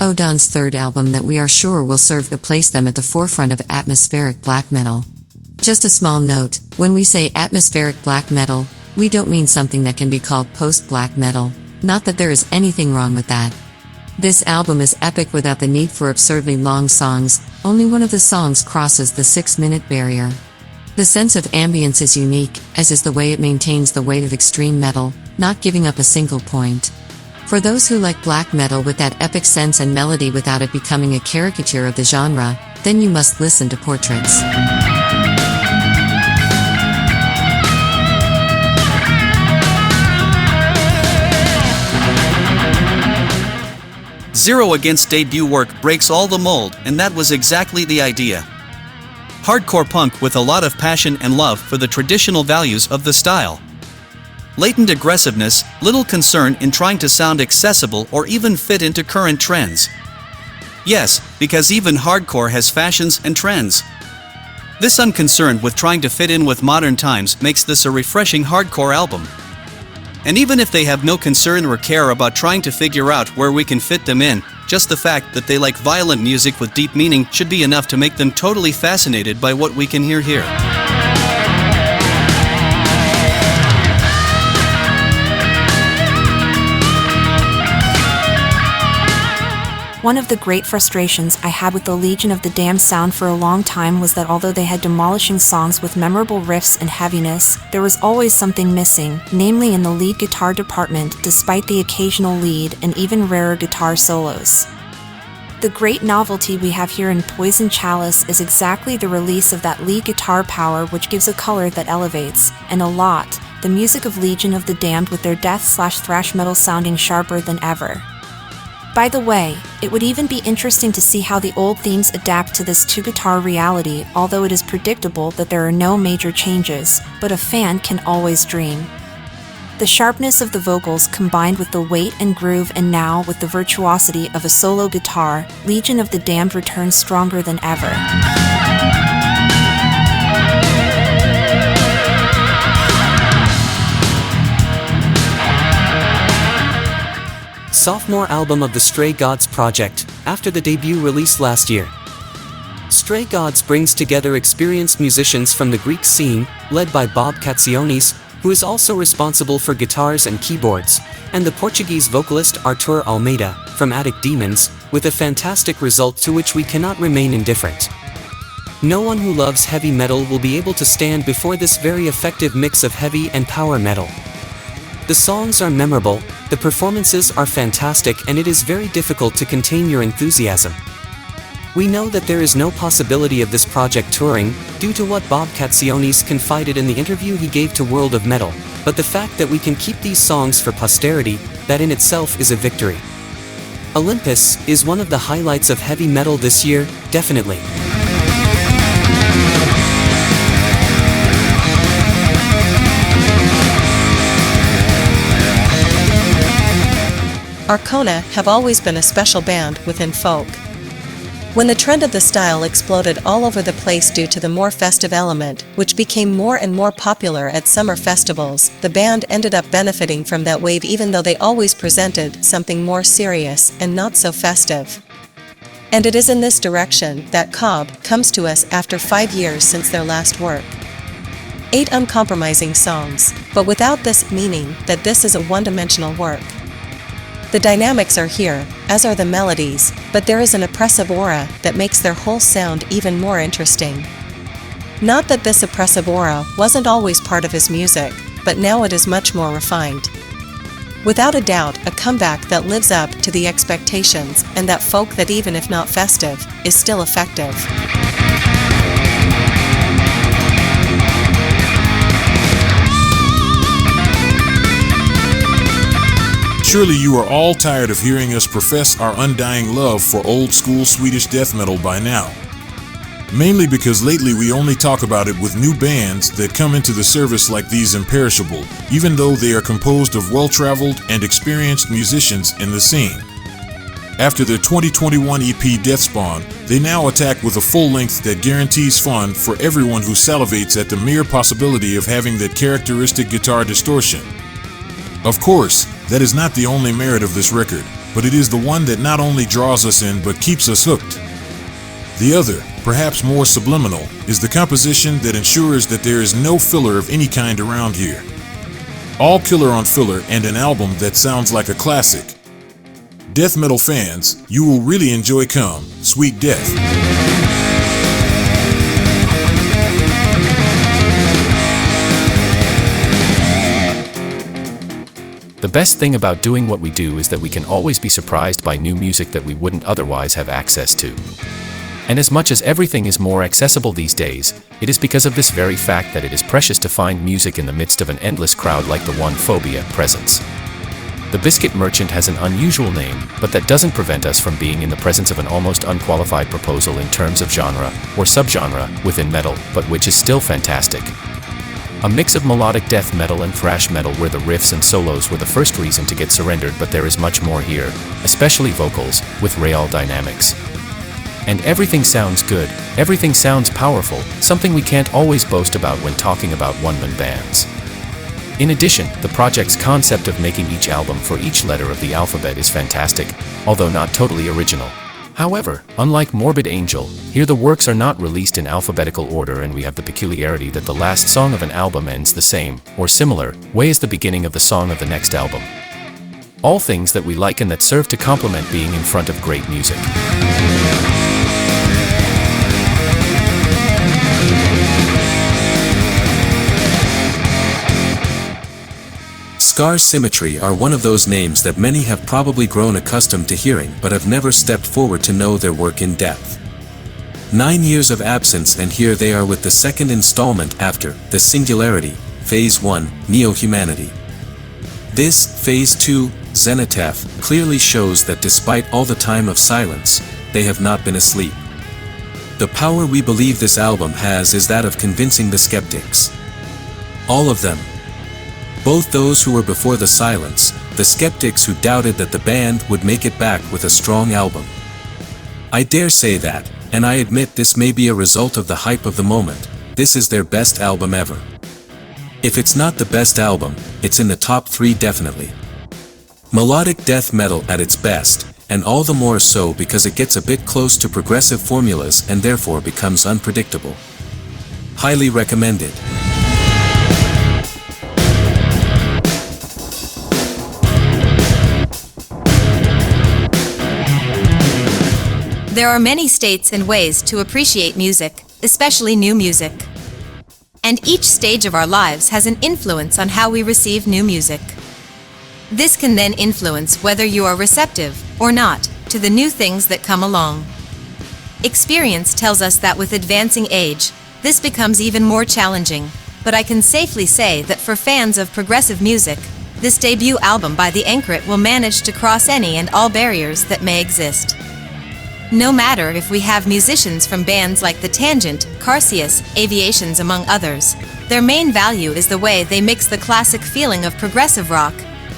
Odon's third album that we are sure will serve to place them at the forefront of atmospheric black metal. Just a small note, when we say atmospheric black metal, we don't mean something that can be called post-black metal, not that there is anything wrong with that. This album is epic without the need for absurdly long songs, only one of the songs crosses the 6-minute barrier. The sense of ambience is unique, as is the way it maintains the weight of extreme metal, not giving up a single point. For those who like black metal with that epic sense and melody without it becoming a caricature of the genre, then you must listen to Portraits. Zero Against debut work breaks all the mold, and that was exactly the idea. Hardcore punk with a lot of passion and love for the traditional values of the style. Latent aggressiveness, little concern in trying to sound accessible or even fit into current trends. Yes, because even hardcore has fashions and trends. This unconcerned with trying to fit in with modern times makes this a refreshing hardcore album. And even if they have no concern or care about trying to figure out where we can fit them in, just the fact that they like violent music with deep meaning should be enough to make them totally fascinated by what we can hear here. One of the great frustrations I had with the Legion of the Damned sound for a long time was that although they had demolishing songs with memorable riffs and heaviness, there was always something missing, namely in the lead guitar department, despite the occasional lead and even rarer guitar solos. The great novelty we have here in Poison Chalice is exactly the release of that lead guitar power, which gives a color that elevates, and a lot, the music of Legion of the Damned with their death/thrash metal sounding sharper than ever. By the way, it would even be interesting to see how the old themes adapt to this two-guitar reality, although it is predictable that there are no major changes, but a fan can always dream. The sharpness of the vocals combined with the weight and groove, and now with the virtuosity of a solo guitar, Legion of the Damned returns stronger than ever. Sophomore album of the Stray Gods project, after the debut release last year. Stray Gods brings together experienced musicians from the Greek scene, led by Bob Katsionis, who is also responsible for guitars and keyboards, and the Portuguese vocalist Artur Almeida, from Attic Demons, with a fantastic result to which we cannot remain indifferent. No one who loves heavy metal will be able to stand before this very effective mix of heavy and power metal. The songs are memorable, the performances are fantastic, and it is very difficult to contain your enthusiasm. We know that there is no possibility of this project touring, due to what Bob Katsionis confided in the interview he gave to World of Metal, but the fact that we can keep these songs for posterity, that in itself is a victory. Olympus is one of the highlights of heavy metal this year, definitely. Arcona have always been a special band within folk. When the trend of the style exploded all over the place due to the more festive element, which became more and more popular at summer festivals, the band ended up benefiting from that wave, even though they always presented something more serious and not so festive. And it is in this direction that Cobb comes to us after 5 years since their last work. 8 uncompromising songs, but without this meaning that this is a one-dimensional work. The dynamics are here, as are the melodies, but there is an oppressive aura that makes their whole sound even more interesting. Not that this oppressive aura wasn't always part of his music, but now it is much more refined. Without a doubt, a comeback that lives up to the expectations, and that folk that even if not festive, is still effective. Surely you are all tired of hearing us profess our undying love for old-school Swedish death metal by now. Mainly because lately we only talk about it with new bands that come into the service like these imperishable, even though they are composed of well-traveled and experienced musicians in the scene. After their 2021 EP Deathspawn, they now attack with a full length that guarantees fun for everyone who salivates at the mere possibility of having that characteristic guitar distortion. Of course, that is not the only merit of this record, but it is the one that not only draws us in but keeps us hooked. The other, perhaps more subliminal, is the composition that ensures that there is no filler of any kind around here. All killer on filler and an album that sounds like a classic. Death metal fans, you will really enjoy Come, Sweet Death. The best thing about doing what we do is that we can always be surprised by new music that we wouldn't otherwise have access to. And as much as everything is more accessible these days, it is because of this very fact that it is precious to find music in the midst of an endless crowd like the one Phobia presents. The Biscuit Merchant has an unusual name, but that doesn't prevent us from being in the presence of an almost unqualified proposal in terms of genre, or subgenre, within metal, but which is still fantastic. A mix of melodic death metal and thrash metal where the riffs and solos were the first reason to get surrendered, but there is much more here, especially vocals, with real dynamics. And everything sounds good, everything sounds powerful, something we can't always boast about when talking about one-man bands. In addition, the project's concept of making each album for each letter of the alphabet is fantastic, although not totally original. However, unlike Morbid Angel, here the works are not released in alphabetical order, and we have the peculiarity that the last song of an album ends the same, or similar, way as the beginning of the song of the next album. All things that we like and that serve to complement being in front of great music. Scar Symmetry are one of those names that many have probably grown accustomed to hearing but have never stepped forward to know their work in depth. 9 years of absence, and here they are with the second installment after The Singularity, Phase 1, Neo-Humanity. This, Phase 2, Zenitheth, clearly shows that despite all the time of silence, they have not been asleep. The power we believe this album has is that of convincing the skeptics. All of them. Both those who were before the silence, the skeptics who doubted that the band would make it back with a strong album. I dare say that, and I admit this may be a result of the hype of the moment, this is their best album ever. If it's not the best album, it's in the top 3 definitely. Melodic death metal at its best, and all the more so because it gets a bit close to progressive formulas and therefore becomes unpredictable. Highly recommended. There are many states and ways to appreciate music, especially new music. And each stage of our lives has an influence on how we receive new music. This can then influence whether you are receptive, or not, to the new things that come along. Experience tells us that with advancing age, this becomes even more challenging, but I can safely say that for fans of progressive music, this debut album by The Anchoret will manage to cross any and all barriers that may exist. No matter if we have musicians from bands like The Tangent, Carcass, Aviations among others, their main value is the way they mix the classic feeling of progressive rock,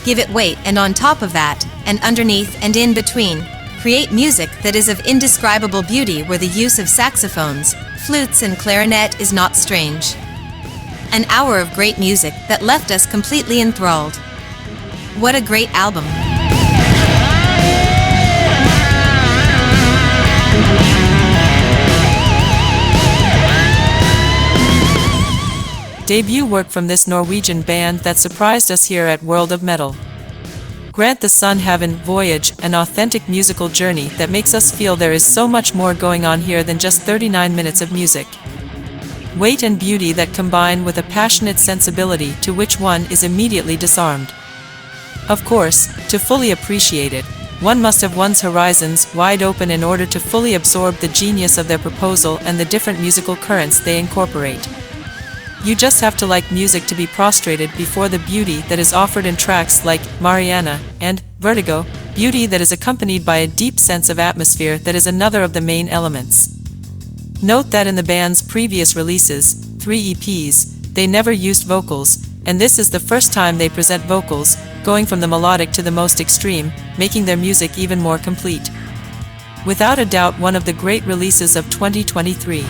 give it weight, and on top of that, and underneath and in between, create music that is of indescribable beauty where the use of saxophones, flutes and clarinet is not strange. An hour of great music that left us completely enthralled. What a great album! Debut work from this Norwegian band that surprised us here at World of Metal. Grant the Sun Haven Voyage, an authentic musical journey that makes us feel there is so much more going on here than just 39 minutes of music. Weight and beauty that combine with a passionate sensibility to which one is immediately disarmed. Of course, to fully appreciate it, one must have one's horizons wide open in order to fully absorb the genius of their proposal and the different musical currents they incorporate. You just have to like music to be prostrated before the beauty that is offered in tracks like Mariana and Vertigo, beauty that is accompanied by a deep sense of atmosphere that is another of the main elements. Note that in the band's previous releases, 3 EPs, they never used vocals, and this is the first time they present vocals, going from the melodic to the most extreme, making their music even more complete. Without a doubt, one of the great releases of 2023.